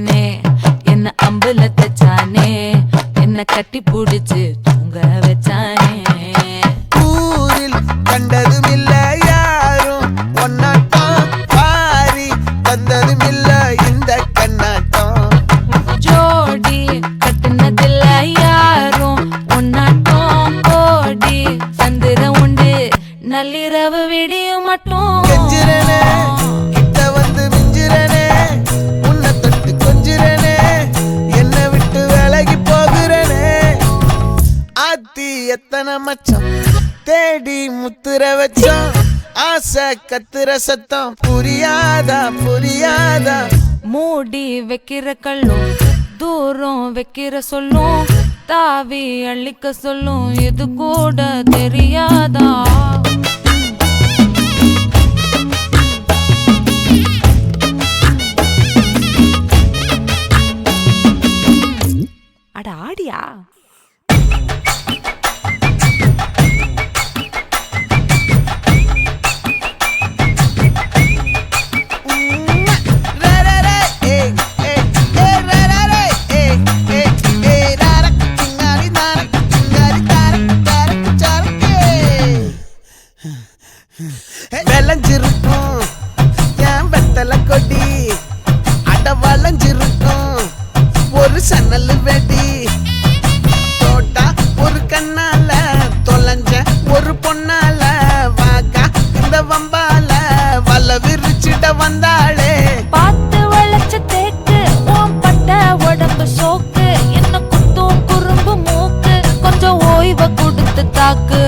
வச்சானே என்ன அம்புல தச்சானே என்ன கட்டி புடிச்சு தூங்க வச்சானே ஊரில் கண்டதும் இல்ல யாரும் ஒன்னாட்டம் பாரி தந்ததும் இல்ல இந்த கண்ணாட்டம் ஜோடி கட்டுனதில்ல யாரும் ஒன்னாட்டம் கோடி சந்திரம் உண்டு நள்ளிரவு விடியும் மட்டும் கெஞ்சிரனே கிட்ட வந்து மிஞ்சிரனே உன்னை தொட்டு கொஞ்சிரனே என்னை விட்டு விலகி போகிறனே ஆத்தி எத்தனை மச்சம் தேடி முத்துற வச்சோம் ஆசை கத்துற சத்தம் புரியாதா புரியாதா மூடி வைக்கிற கல்லும் தூரம் வைக்கிற சொல்லும் தாவி அள்ளிக்க சொல்லும் இது கூட தெரியாதா அட ஆடியா விளைஞ்சிருக்கும் என் வெத்தலை கொடி அட வளைஞ்சிருக்கும் ஒரு சன்னல் வெடி தோட்டா ஒரு கண்ணால தொலைஞ்ச ஒரு பொண்ணால வாக்கா இந்த வம்பால வல விரிச்சிட வந்தாளே பார்த்து வளைச்ச தேக்கு உன் பட்ட உடம்பு சோக்கு என்ன குத்தும் குறும்பு மூக்கு கொஞ்சம் ஓய்வை கொடுத்து தாக்கு